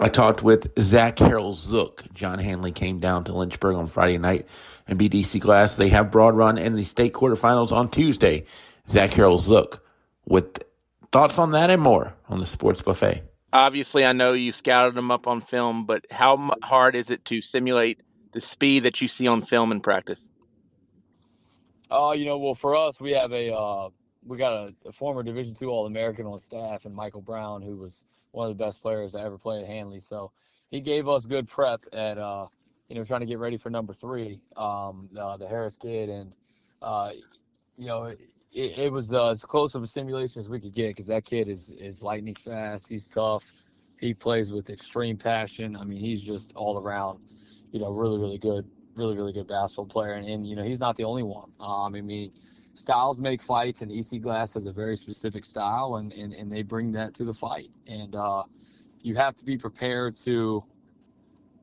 I talked with Harrell Zook. John Handley came down to Lynchburg on Friday night and beat DC Glass. They have Broad Run in the state quarterfinals on Tuesday. Harrell Zook with thoughts on that and more on the Sports Buffet. Obviously, I know you scouted them up on film, but how hard is it to simulate the speed that you see on film in practice? Well, for us, we got a former Division II All-American on staff, and Michael Brown, who was one of the best players to ever play at Handley. So he gave us good prep at trying to get ready for number 3, the Harris kid, and uh, you know, it was as close of a simulation as we could get because that kid is lightning fast. He's tough. He plays with extreme passion. I mean, he's just all around, really, really good, really, really good basketball player. And he's not the only one. I mean, styles make fights, and EC Glass has a very specific style, and they bring that to the fight. And you have to be prepared to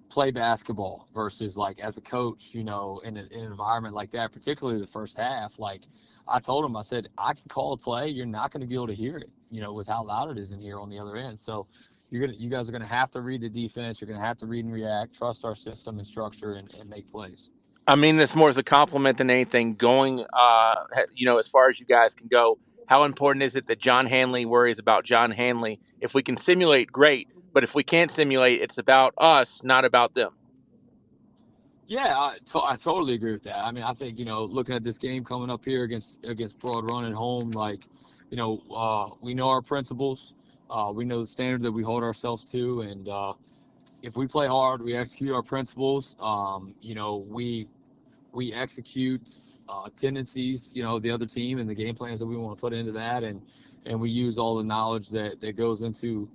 play basketball versus, like, as a coach, in an environment like that, particularly the first half. Like, I told him, I said, I can call a play. You're not going to be able to hear it, with how loud it is in here on the other end. So you guys are going to have to read the defense. You're going to have to read and react, trust our system and structure, and make plays. I mean this more as a compliment than anything. Going, as far as you guys can go, how important is it that John Hanley worries about John Hanley? If we can simulate, great. But if we can't simulate, it's about us, not about them. Yeah, I totally agree with that. I mean, I think, looking at this game coming up here against Broad Run at home, like, we know our principles. We know the standard that we hold ourselves to. And if we play hard, we execute our principles. We execute tendencies, the other team and the game plans that we want to put into that. And we use all the knowledge that goes into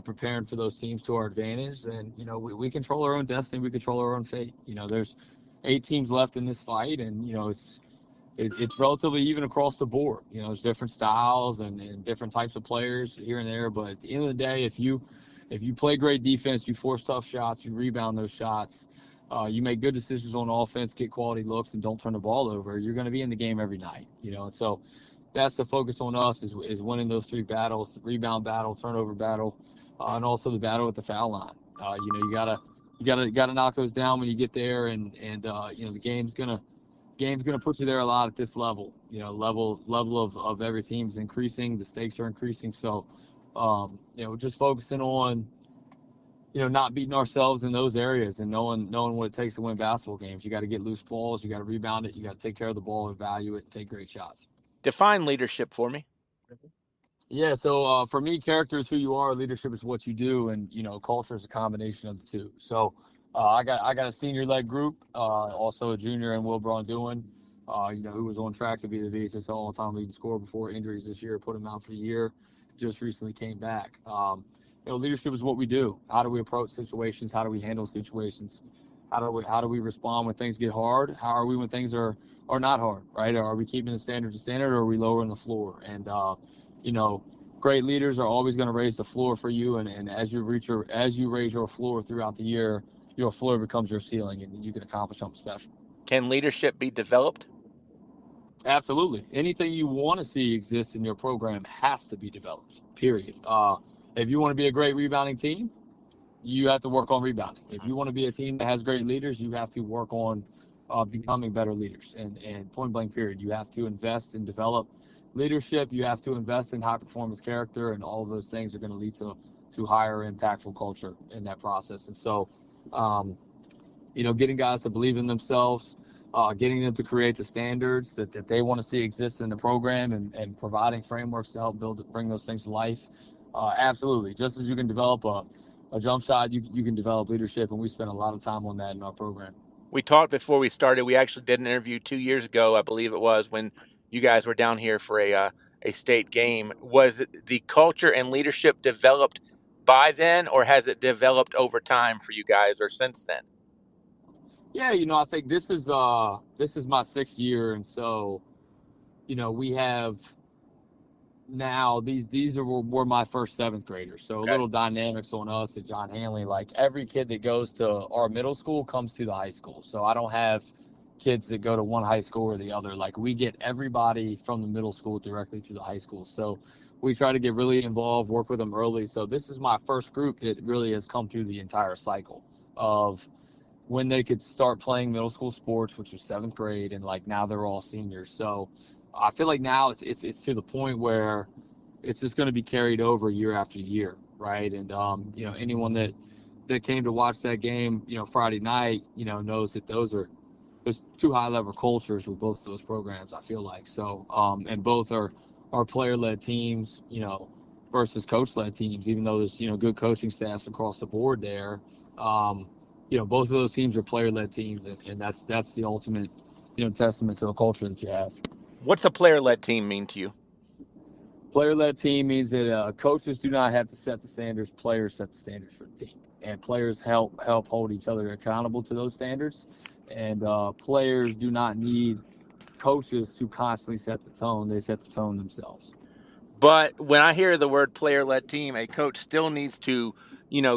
preparing for those teams to our advantage. And, we control our own destiny. We control our own fate. There's 8 teams left in this fight, and, it's relatively even across the board. There's different styles and different types of players here and there. But at the end of the day, if you play great defense, you force tough shots, you rebound those shots, you make good decisions on offense, get quality looks, and don't turn the ball over, you're going to be in the game every night. And so that's the focus on us is winning those 3 battles: rebound battle, turnover battle, and also the battle at the foul line. You gotta knock those down when you get there, and the game's gonna put you there a lot at this level. Level of every team's increasing, the stakes are increasing. So just focusing on not beating ourselves in those areas, and knowing what it takes to win basketball games. You got to get loose balls, you got to rebound it, you got to take care of the ball, value it, take great shots. Define leadership for me. Yeah, so for me, character is who you are, leadership is what you do, and culture is a combination of the two. So I got a senior-led group, also a junior in Will Braun Doing, who was on track to be the VSSL all-time leading scorer before injuries this year, put him out for the year, just recently came back. Leadership is what we do. How do we approach situations? How do we handle situations? How do we respond when things get hard? How are we when things are not hard, right? Are we keeping the standard to standard, or are we lowering the floor? And great leaders are always going to raise the floor for you. And as you raise your floor throughout the year, your floor becomes your ceiling, and you can accomplish something special. Can leadership be developed? Absolutely. Anything you want to see exist in your program has to be developed, period. If you want to be a great rebounding team, you have to work on rebounding. If you want to be a team that has great leaders, you have to work on becoming better leaders. And point blank, period. You have to invest and develop leadership. You have to invest in high performance character, and all of those things are going to lead to higher impactful culture in that process. And so, getting guys to believe in themselves, getting them to create the standards that they want to see exist in the program, and providing frameworks to help bring those things to life. Absolutely. Just as you can develop a jump shot, you can develop leadership, and we spend a lot of time on that in our program. We talked before we started. We actually did an interview 2 years ago, I believe it was, when you guys were down here for a state game. Was it the culture and leadership developed by then, or has it developed over time for you guys, or since then? Yeah, I think this is my 6th year, and so we have now were my first 7th graders. So Okay. A little dynamics on us at John Hanley. Like, every kid that goes to our middle school comes to the high school. So I don't have kids that go to one high school or the other. Like, we get everybody from the middle school directly to the high school. So we try to get really involved, work with them early. So this is my first group that really has come through the entire cycle of when they could start playing middle school sports, which was 7th grade, and like now they're all seniors. So I feel like now it's to the point where it's just going to be carried over year after year, right? And anyone that came to watch that game, Friday night, knows that there's two high level cultures with both of those programs, I feel like. So and both are player led teams, versus coach led teams, even though there's good coaching staffs across the board there. Both of those teams are player led teams, and that's the ultimate testament to a culture that you have. What's a player-led team mean to you? Player-led team means that coaches do not have to set the standards; players set the standards for the team, and players help hold each other accountable to those standards. And players do not need coaches to constantly set the tone; they set the tone themselves. But when I hear the word player-led team, a coach still needs to,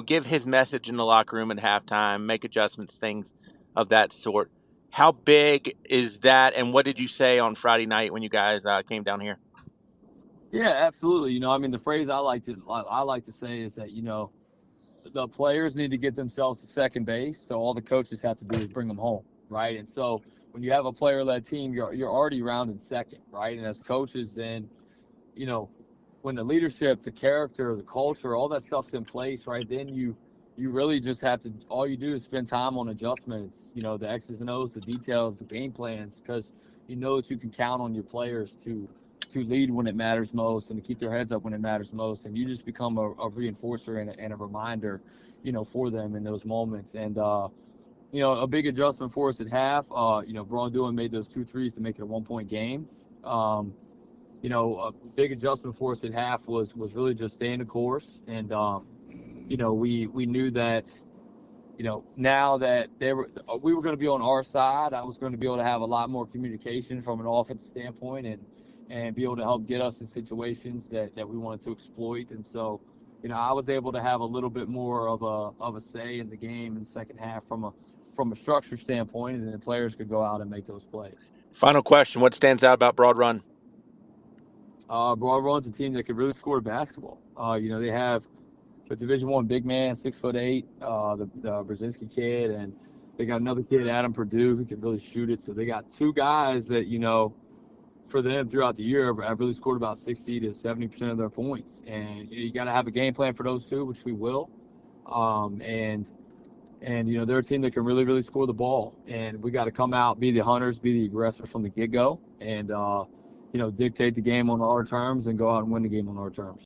give his message in the locker room at halftime, make adjustments, things of that sort. How big is that, and what did you say on Friday night when you guys came down here? Yeah, absolutely. The phrase I like to say is that the players need to get themselves to second base, so all the coaches have to do is bring them home, right? And so when you have a player-led team, you're already rounding second, right? And as coaches, then when the leadership, the character, the culture, all that stuff's in place, right? Then you really just have to, all you do is spend time on adjustments, the X's and O's, the details, the game plans, because that you can count on your players to lead when it matters most and to keep their heads up when it matters most. And you just become a reinforcer and a reminder, for them in those moments. And, a big adjustment for us at half, Braun Doohan made those 2 threes to make it a 1-point game. A big adjustment for us at half was really just staying the course. And, we knew that, now that we were going to be on our side, I was going to be able to have a lot more communication from an offensive standpoint and be able to help get us in situations that we wanted to exploit. And so, I was able to have a little bit more of a say in the game in the second half from a structure standpoint, and then the players could go out and make those plays. Final question: what stands out about Broad Run? Broad Run's a team that could really score basketball. They have a Division I big man, 6'8", the Brzezinski kid, and they got another kid, Adam Purdue, who can really shoot it. So they got 2 guys that for them throughout the year have really scored about 60 to 70% of their points. And you got to have a game plan for those 2, which we will. And they're a team that can really, really score the ball. And we got to come out, be the hunters, be the aggressors from the get-go, and dictate the game on our terms and go out and win the game on our terms.